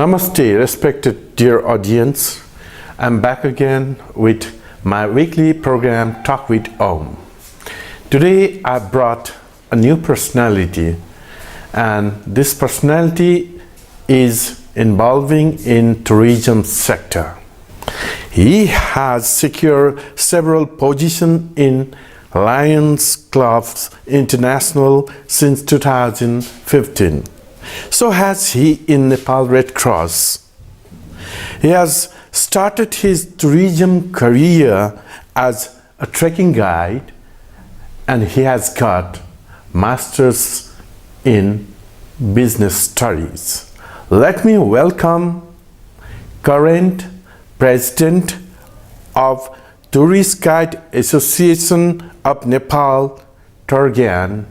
Namaste, respected dear audience. I'm back again with my weekly program Talk with Om. Today I brought a new personality, and this personality is involving in tourism sector. He has secured several positions in Lions Clubs International since 2015. So has he in Nepal Red Cross. He has started his tourism career as a trekking guide, and he has got masters in business studies. Let me welcome current president of Tourist Guide Association of Nepal, Turgan,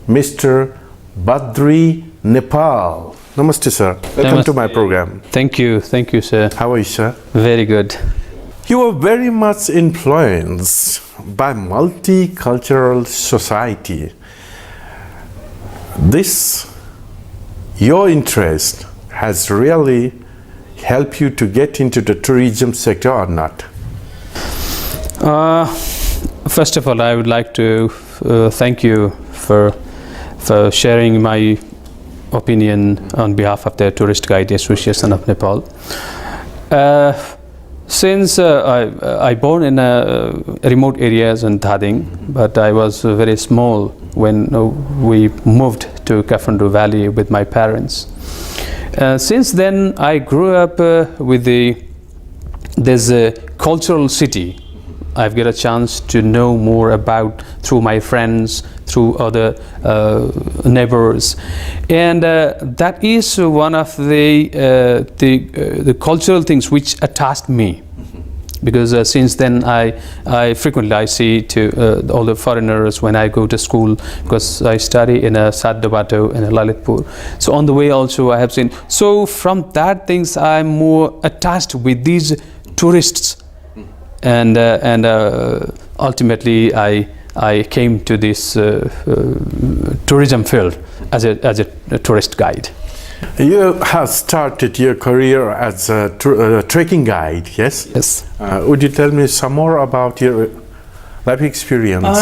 Mr. Badri, Nepal. Namaste, sir. Welcome to my program. Thank you, sir. How are you, sir? Very good. You are very much influenced by multicultural society. Your interest has really helped you to get into the tourism sector or not? First of all, I would like to thank you for sharing my opinion on behalf of the Tourist Guide Association of Nepal. Since I born in remote areas in Dhading, but I was very small when we moved to Kathmandu Valley with my parents. Since then, I grew up with this cultural city. I've got a chance to know more about through my friends, through other neighbors, and that is one of the cultural things which attached me. Because since then I frequently see to all the foreigners when I go to school, because I study in a Saddabato in a Lalitpur. So on the way also I have seen. So from that things I'm more attached with these tourists, and ultimately I came to this tourism field as a tourist guide. You have started your career as a trekking guide, yes? Yes. Would you tell me some more about your life experience?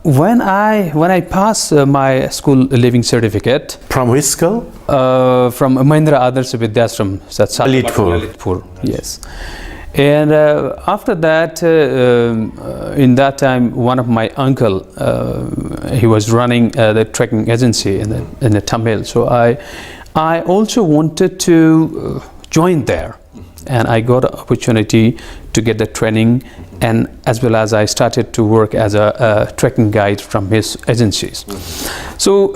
When I passed my school leaving certificate. From which school? From Mahindra Adarsh Vidyashram, Lalitpur. Yes. And after that, in that time, one of my uncle, he was running the trekking agency in the Tamil. So I also wanted to join there, and I got an opportunity to get the training, and as well as I started to work as a trekking guide from his agencies. So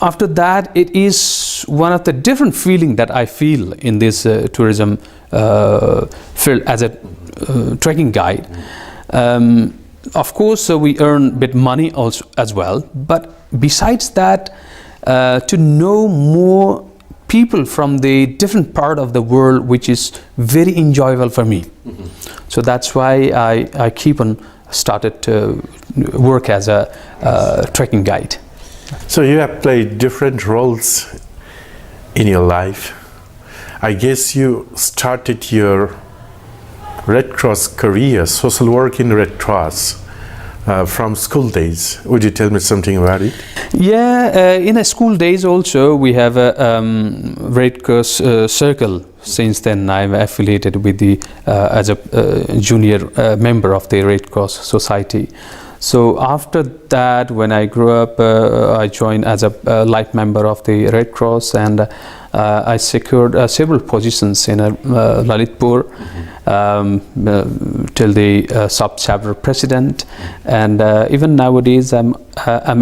after that, it is one of the different feeling that I feel in this tourism field as a trekking guide. Of course, we earn a bit money also as well, but besides that, to know more people from the different part of the world, which is very enjoyable for me. So that's why I keep on started to work as a trekking guide. So you have played different roles in your life. I guess you started your Red Cross career, social work in Red Cross, from school days. Would you tell me something about it? Yeah, in a school days also we have a Red Cross circle. Since then I'm affiliated with the as a junior member of the Red Cross Society. So after that, when I grew up, I joined as a life member of the Red Cross, and I secured several positions in Lalitpur, till the sub-chapter president, and even nowadays I'm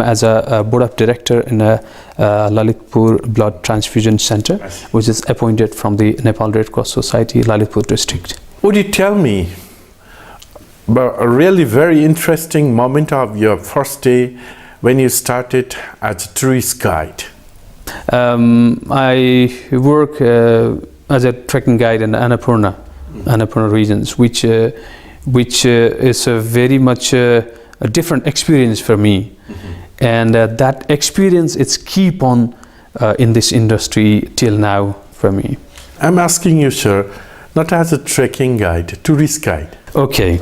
as a board of director in a Lalitpur Blood Transfusion Center, which is appointed from the Nepal Red Cross Society, Lalitpur district. Would you tell me about a really very interesting moment of your first day when you started as a tourist guide? I work as a trekking guide in Annapurna regions, which is a very much a different experience for me, and that experience it's keep on in this industry till now. for me. I'm asking you, sir, not as a trekking guide, tourist guide. Okay.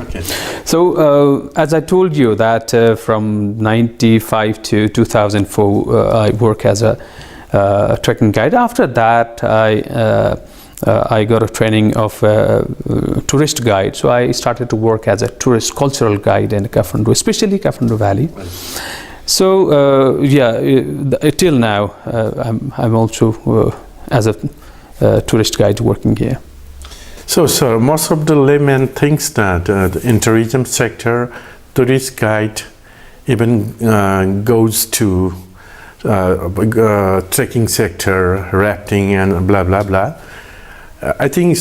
So as I told you that from 95 to 2004 I work as a trekking guide. After that I got a training of tourist guide. So I started to work as a tourist cultural guide in Kathmandu, especially Kathmandu Valley. So till now I'm also as a tourist guide working here. So, sir, most of the laymen thinks that in tourism sector, tourist guide even goes to trekking sector, rafting and blah blah blah. I think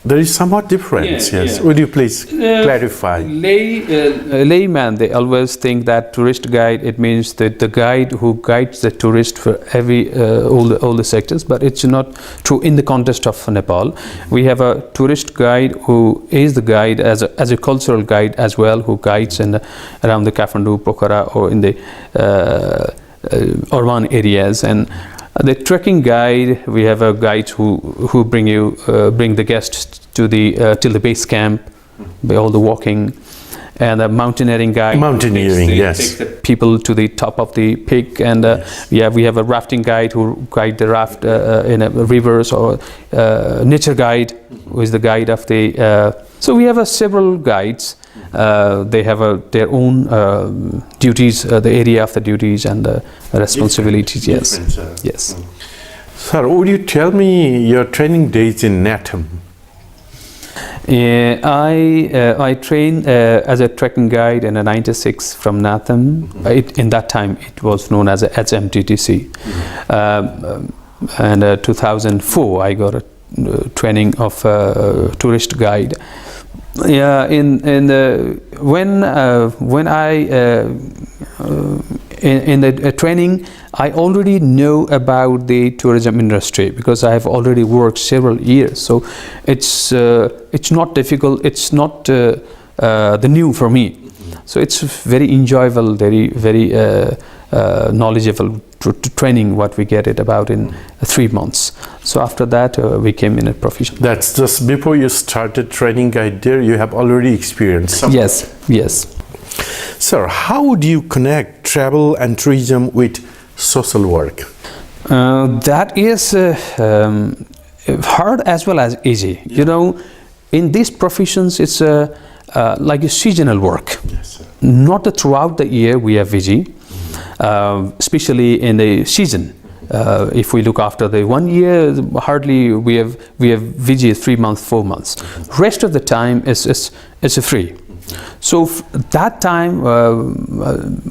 there is somewhat difference. Yes. Would you please clarify? Layman, they always think that tourist guide, it means that the guide who guides the tourist for all the sectors, but it's not true in the context of Nepal. We have a tourist guide who is the guide as a cultural guide as well, who guides around the Kathmandu, Pokhara, or in the urban areas. And the trekking guide, we have a guide who bring the guests to till the base camp by all the walking, and a mountaineering guide. Takes the people to the top of the peak, and we have a rafting guide who guide the raft in rivers, or nature guide who is the guide of the. So we have several guides. They have their own duties, the area of the duties and the responsibilities. Yes. Sir, would you tell me your training days in Natham? I trained as a trekking guide in '96 from Natham. In that time, it was known as HMTTC. And 2004, I got a training of tourist guide. Yeah, when I in the training, I already know about the tourism industry because I have already worked several years. So it's not difficult. It's not the new for me. So it's very enjoyable, very knowledgeable training what we get it about in 3 months. So after that we came in a profession. That's just before you started training guide there, you have already experienced something. Yes. Sir, how do you connect travel and tourism with social work? That is hard as well as easy. You know, in these professions it's like a seasonal work. Yes, sir. Not throughout the year we are busy. Especially in the season, if we look after the 1 year, hardly we have VG 3 months, 4 months. Rest of the time is free. So that time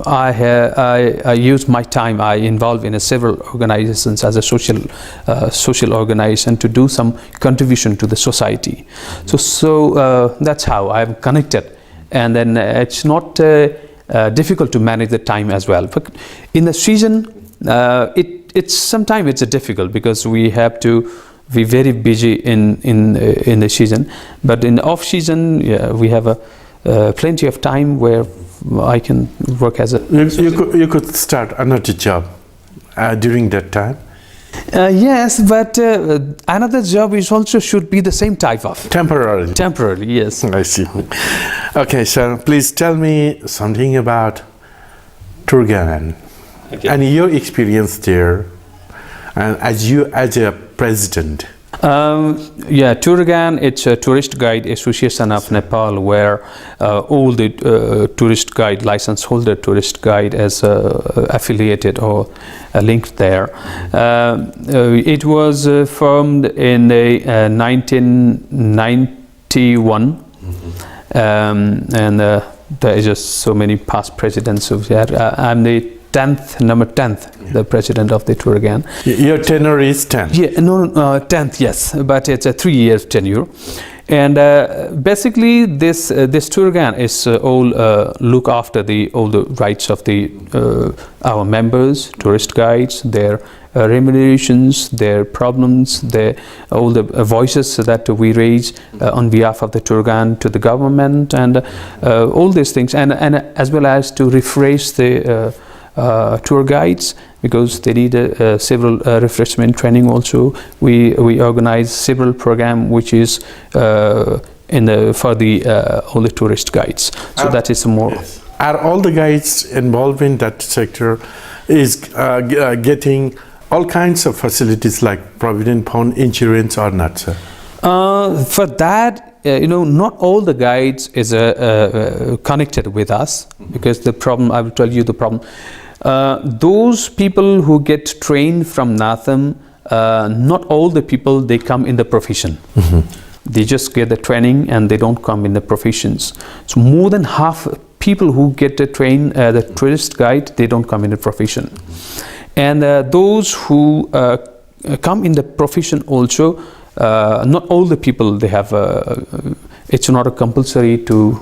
I use my time. I involve in several organizations as a social organization to do some contribution to the society. So that's how I'm connected, and then it's not. Difficult to manage the time as well. But in the season, it's sometimes it's difficult because we have to be very busy in the season. But in off season, we have plenty of time where I can work as a. You could start another job during that time. Yes, but another job is also should be the same type of temporarily. Yes, I see. Okay, sir, please tell me something about Turgan and your experience there, and as a president. Turgan, it's a tourist guide association of Nepal where all the tourist guide license holder tourist guide is affiliated or linked there. It was formed in 1991, and there is just so many past presidents of that. I'm the number 10th, the president of the Turgan. Your tenure is 10th? Yeah, no, 10th, yes, but it's a 3-year tenure. And basically this Turgan is all look after all the rights of our members, tourist guides, their remunerations, their problems, all the voices that we raise on behalf of the Turgan to the government, and all these things, and as well as to rephrase tour guides, because they need several refreshment training also. We organize several program which is for all the tourist guides. So that is more. Yes. Are all the guides involved in that sector is getting all kinds of facilities like provident fund, insurance, or not, sir? For that, not all the guides is connected with us, because the problem, I will tell you the problem. Those people who get trained from NATHM, not all the people, they come in the profession. They just get the training and they don't come in the professions. So more than half people who get the train, the tourist guide, they don't come in the profession. And those who come in the profession also, not all the people they have. It's not a compulsory to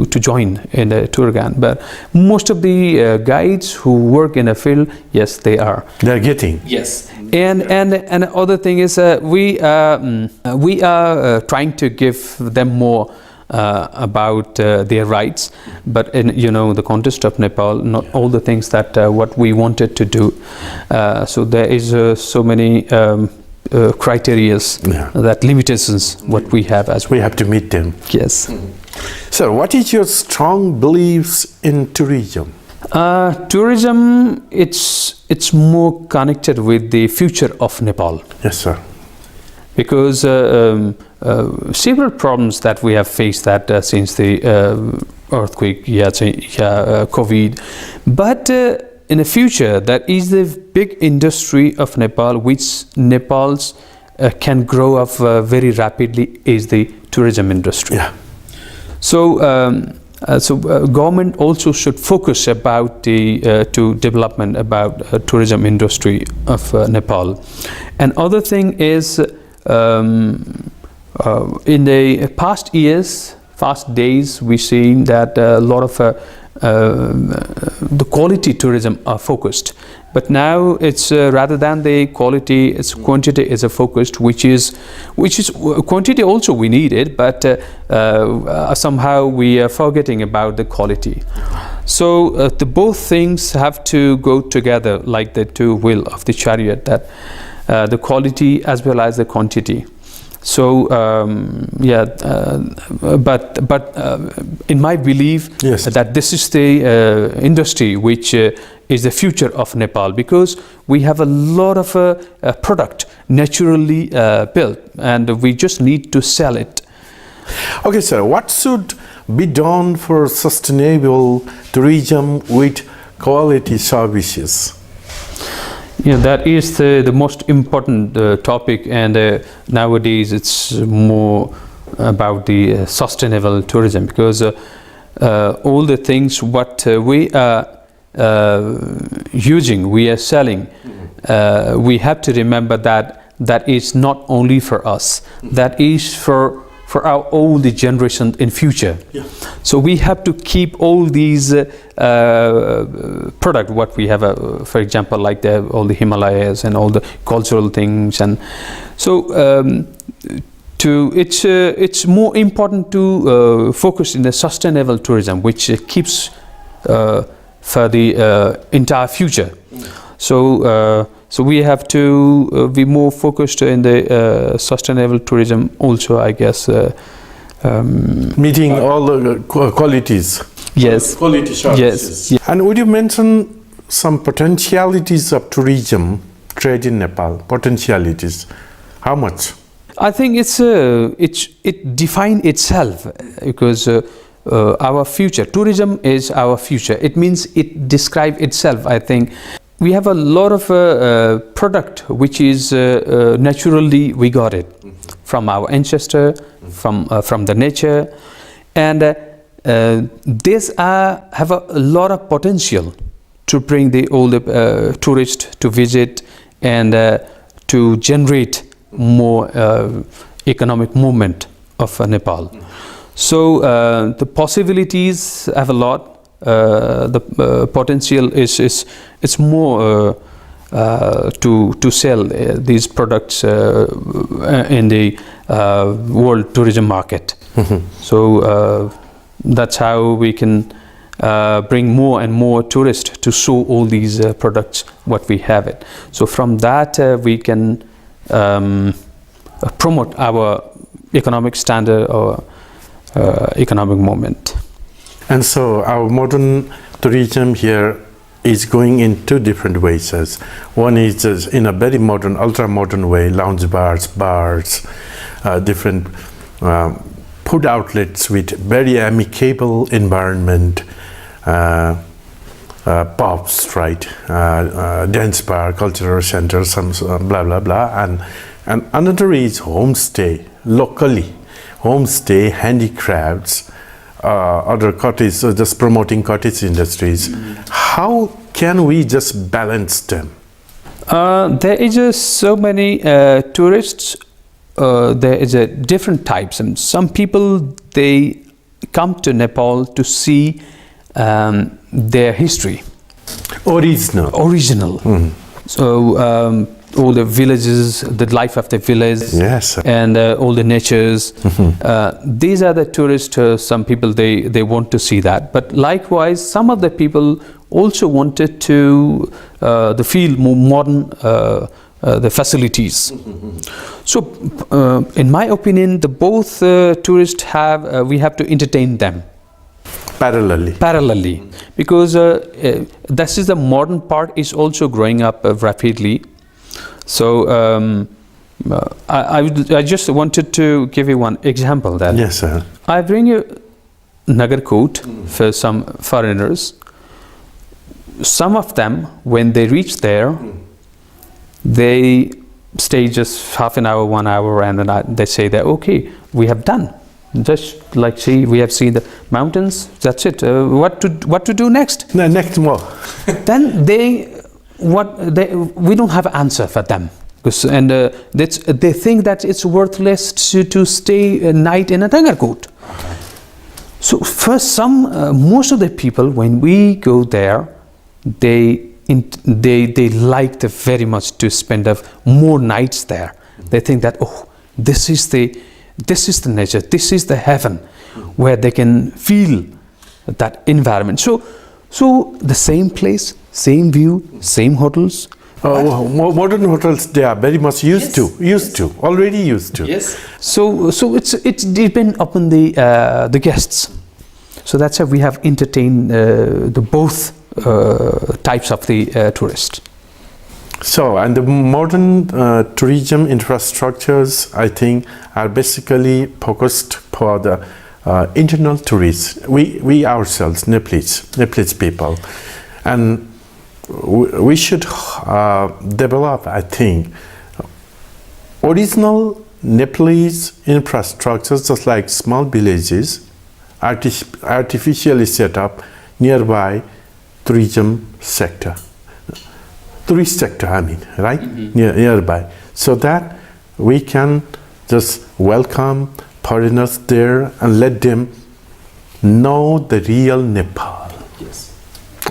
join in a tour guide, but most of the guides who work in a field, yes, they are. They're getting. Yes. And other thing is we are trying to give them more about their rights, but in the context of Nepal, not all the things that what we wanted to do. So there is so many criterias that limitations what we have as well. We have to meet them. Yes. So what is your strong beliefs in tourism? Tourism, it's more connected with the future of Nepal. Yes, sir. Because several problems that we have faced that since the earthquake, COVID, but in the future, that is the big industry of Nepal, which Nepal's can grow up very rapidly, is the tourism industry. Yeah. So, government also should focus about the to development about tourism industry of Nepal. And other thing is, in the past years, past days, we seen that a lot of the quality tourism are focused, but now it's rather than the quality, it's quantity is a focused, which is quantity also we need it, but somehow we are forgetting about the quality. So the both things have to go together like the two wheel of the chariot, that the quality as well as the quantity. So but in my belief, yes, that this is the industry which is the future of Nepal, because we have a lot of product naturally built, and we just need to sell it. Okay, sir. What should be done for sustainable tourism with quality services? That is the most important topic, and nowadays it's more about the sustainable tourism, because all the things what we are using, we are selling, we have to remember that is not only for us, that is for our old generation in future. Yeah. So we have to keep all these product what we have, for example, like all the Himalayas and all the cultural things, and so it's more important to focus in the sustainable tourism, which keeps for the entire future. So we have to be more focused in the sustainable tourism also, I guess. Meeting all the qualities. Yes. Quality services. Yes. And would you mention some potentialities of tourism trade in Nepal? Potentialities. How much? I think it defines itself, because our future, tourism is our future. It means it describes itself, I think. We have a lot of product which is naturally we got it from our ancestor, from the nature, and these have a lot of potential to bring all the tourists to visit and to generate more economic movement of Nepal. So the possibilities have a lot. The potential is it's more to sell these products in the world tourism market. Mm-hmm. So that's how we can bring more and more tourists to show all these products what we have it. So from that we can promote our economic standard or economic movement. And so our modern tourism here is going in two different ways. One is just in a very modern, ultra-modern way, lounge bars, different food outlets with very amicable environment, pubs, right, dance bar, cultural center, some blah, blah, blah. And another is homestay, locally, homestay, handicrafts, other cottage, just promoting cottage industries. How can we just balance them? There is just so many tourists. There is a different types, and some people they come to Nepal to see their history. Original. So all the villages, the life of the village, yes, and all the natures. These are the tourists. Some people they want to see that, but likewise, some of the people also wanted to feel more modern. The facilities. So, in my opinion, the both tourists have we have to entertain them parallelly, because this is the modern part is also growing up rapidly. So I just wanted to give you one example that yes, sir. I bring you Nagarkot for some foreigners. Some of them, when they reach there, they stay just half an hour, 1 hour, and then they say that okay, we have done. Just like see, we have seen the mountains. That's it. What to do next? No, next more. Then we don't have an answer for them, and they think that it's worthless to stay a night in a Nagarkot. So first, most of the people when we go there, they like very much to spend more nights there. They think that this is the nature, this is the heaven, where they can feel that environment. So the same place, same view, same hotels. Modern hotels, they are very much already used to. Yes. So it's depend upon the guests. So that's how we have entertained the both types of the tourists. So, and the modern tourism infrastructures, I think, are basically focused for the internal tourists. We ourselves, Nepalese people, and we should develop, I think, original Nepalese infrastructures, just like small villages, artificially set up nearby tourism sector. Tourist sector, I mean, right? Nearby. So that we can just welcome foreigners there and let them know the real Nepal. Yes.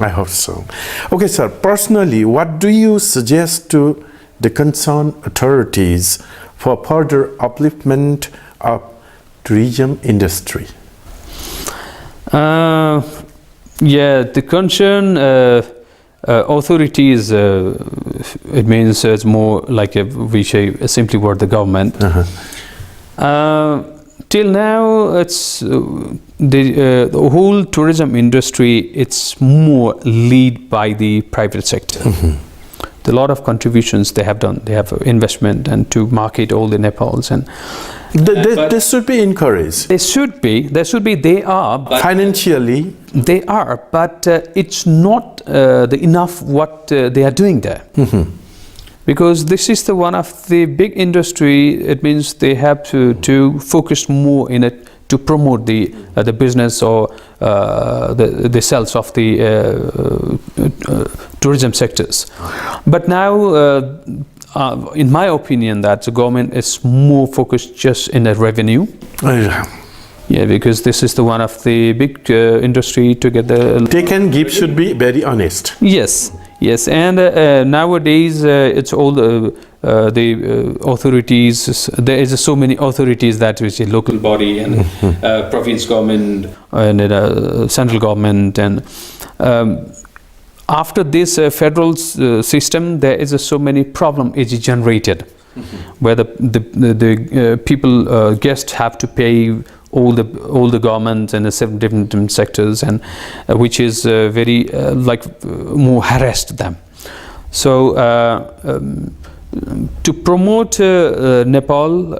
I hope so. Okay, sir, personally, what do you suggest to the concerned authorities for further upliftment of tourism industry? The concern authorities, it means it's more like we say simply word the government. Till now, it's the whole tourism industry. It's more led by the private sector. A lot of contributions they have done. They have investment and to market all the Nepals and. This should be encouraged. They should be. They are financially. They are, but it's not enough what they are doing there. Because this is the one of the big industry. It means they have to focus more in it to promote the business or the sales of the tourism sectors. But now. In my opinion, that the government is more focused just in the revenue. Yeah, because this is the one of the big industry to get the. Take and give should be very honest. Yes, and nowadays it's all the authorities. There is so many authorities that which is local body and province government and central government, and after this federal system, there is so many problem is generated, where the people guests have to pay all the governments and the seven different sectors, and which is very more harassed them. So to promote Nepal,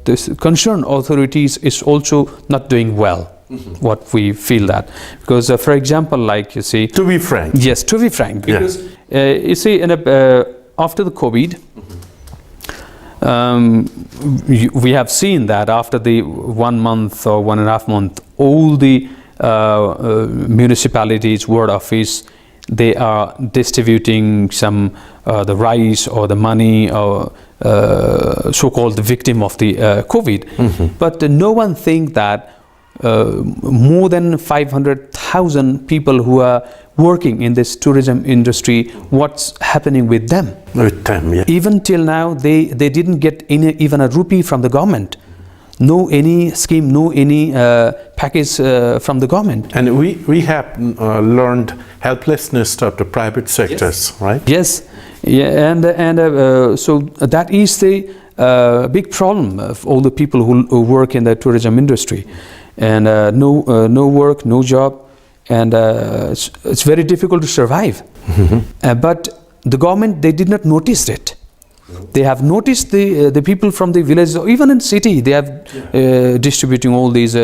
this concerned authorities is also not doing well. What we feel that, because for example, like you see, to be frank, yes, to be frank, because you see, after the COVID, we have seen that after the 1 month or 1.5 months, all the municipalities, ward office, they are distributing some the rice or the money or so-called the victim of the COVID. But no one think that more than 500,000 people who are working in this tourism industry, what's happening with them? With them, yeah. Even till now, they didn't get even a rupee from the government. No any scheme, no any package from the government. And we have learned helplessness of the private sectors, right? Yes, yeah, and so that is the big problem of all the people who work in the tourism industry, and no work, no job, and it's very difficult to survive. But the government, they did not notice it. They have noticed the people from the villages, even in city, they have distributing all these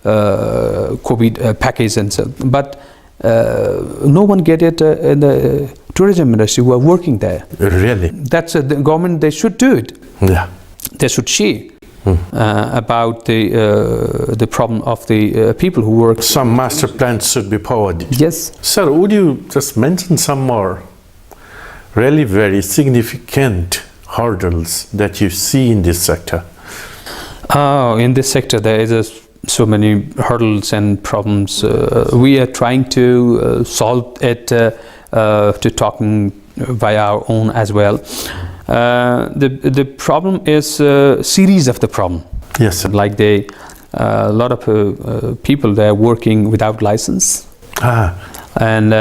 COVID packages and so. But no one get it in the tourism industry who are working there. Really? That's the government. They should do it. Yeah. They should share about the problem of the people who work. Some master plans should be forwarded. Yes. Sir, would you just mention some more really very significant hurdles that you see in this sector? In this sector, there is so many hurdles and problems. We are trying to solve it to talking by our own as well. The problem is series of the problem. Yes, sir. Like a lot of people, they are working without license, and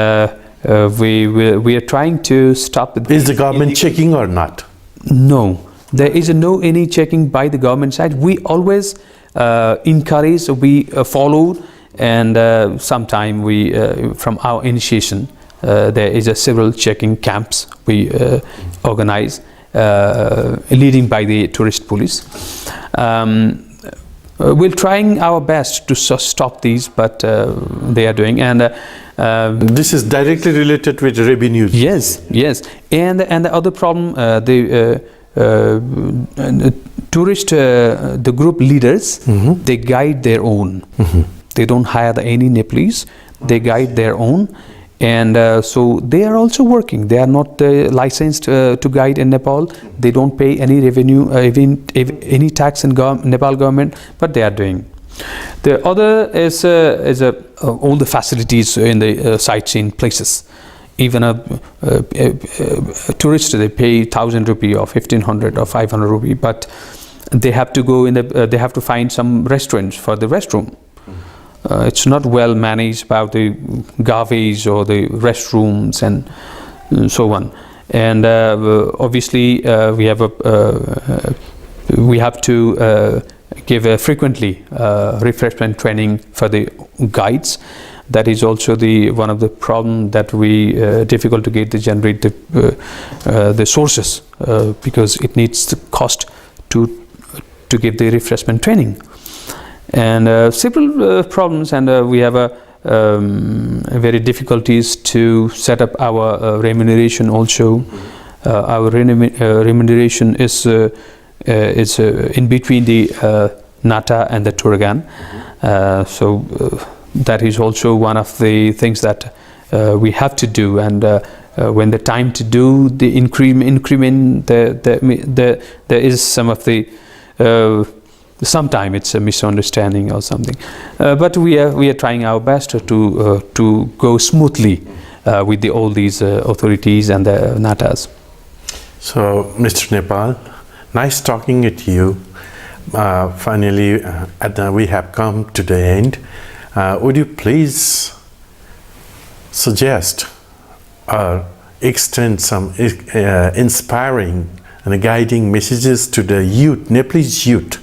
we are trying to stop it. Is the government checking or not? No, there is no any checking by the government side. We always encourage, we follow, and sometime we from our initiation there is a several checking camps we organize, leading by the tourist police. We're trying our best to stop these, but they are doing, and this is directly related with revenues. Yes, and the other problem, the tourist, the group leaders, they guide their own. They don't hire any Nepalese. They guide their own, and so they are also working. They are not licensed to guide in Nepal. They don't pay any revenue, any tax in Nepal government, but they are doing. The other is all the facilities in the sightseeing places. Even a tourist, they pay 1,000 rupee or 1,500 or 500 rupee, but they have to go in they have to find some restaurants for the restroom. It's not well managed about the garbage or the restrooms and so on. And obviously we have to give frequently refreshment training for the guides. That is also one of the problem that we difficult to get to generate the sources, because it needs the cost to give the refreshment training, and several problems, and we have very difficulties to set up our remuneration also. Our remuneration is in between the Nata and the Turgan, so that is also one of the things that we have to do, and when the time to do the increment, there is some of the sometime it's a misunderstanding or something, but we are trying our best to go smoothly with all these authorities and the Natas. So, Mr. Nepal, nice talking with you. Finally, we have come to the end. Would you please suggest or extend some inspiring and guiding messages to the youth, Nepalese youth,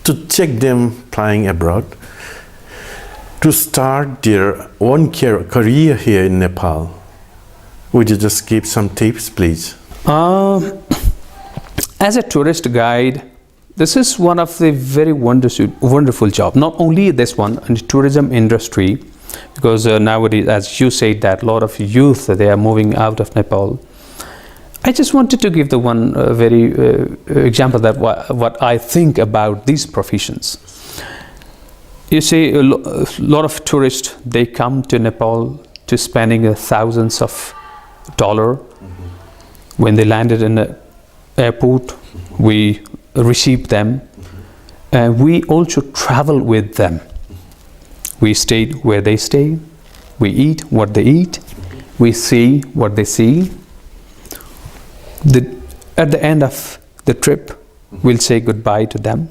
to check them flying abroad, to start their own career here in Nepal? Would you just give some tips, please? As a tourist guide, this is one of the very wonderful job. Not only this one in the tourism industry, because nowadays, as you said, that a lot of youth, they are moving out of Nepal. I just wanted to give the one very example that what I think about these professions. You see, a lot of tourists, they come to Nepal to spending thousands of dollars. When they landed in the airport, we receive them, and we also travel with them. We stay where they stay, we eat what they eat, we see what they see. At the end of the trip, we'll say goodbye to them.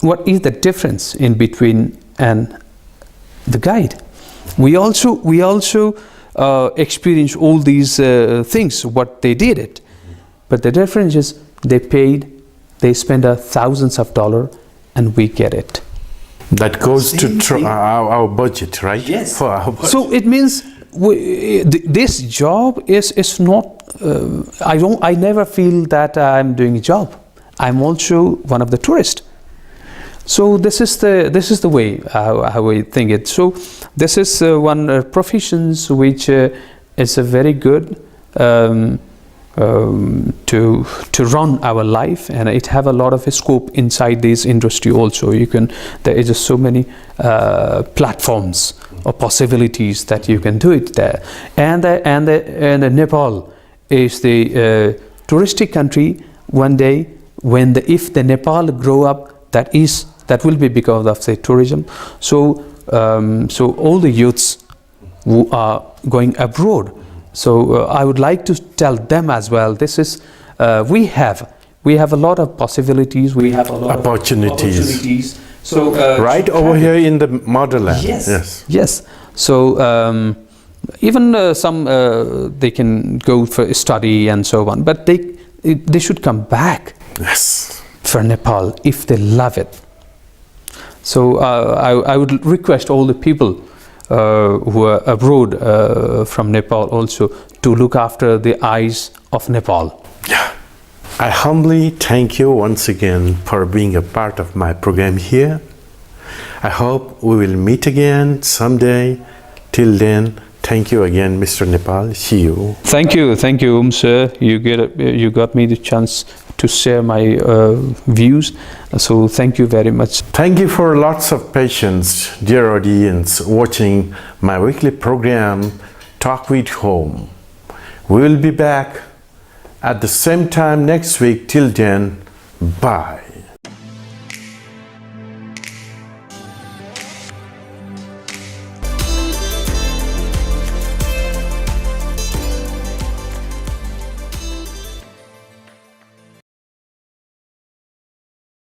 What is the difference in between and the guide? We also experience all these things, what they did it. But the difference is they spend thousands of dollars, and we get it. That goes to our budget, right? Yes. For our budget. So it means this job is not. I never feel that I'm doing a job. I'm also one of the tourists. So this is the way how I think it. So this is one professions which is a very good to run our life, and it have a lot of scope inside this industry also. There is just so many platforms or possibilities that you can do it there. And Nepal is the touristic country. One day, if the Nepal grow up, that will be because of the tourism. So all the youths who are going abroad. So I would like to tell them as well. This is we have a lot of possibilities. We have a lot of opportunities. So right over here in the motherland. Yes. So even some they can go for study and so on, but they should come back. Yes. For Nepal if they love it. So I would request all the people who are abroad from Nepal also to look after the eyes of Nepal. Yeah. I humbly thank you once again for being a part of my program here. I hope we will meet again someday. Till then, thank you again, Mr. Nepal. See you. Thank you, sir. You got me the chance to share my views. So thank you very much. Thank you for lots of patience, dear audience, watching my weekly program, Talk with Home. We will be back at the same time next week. Till then, bye.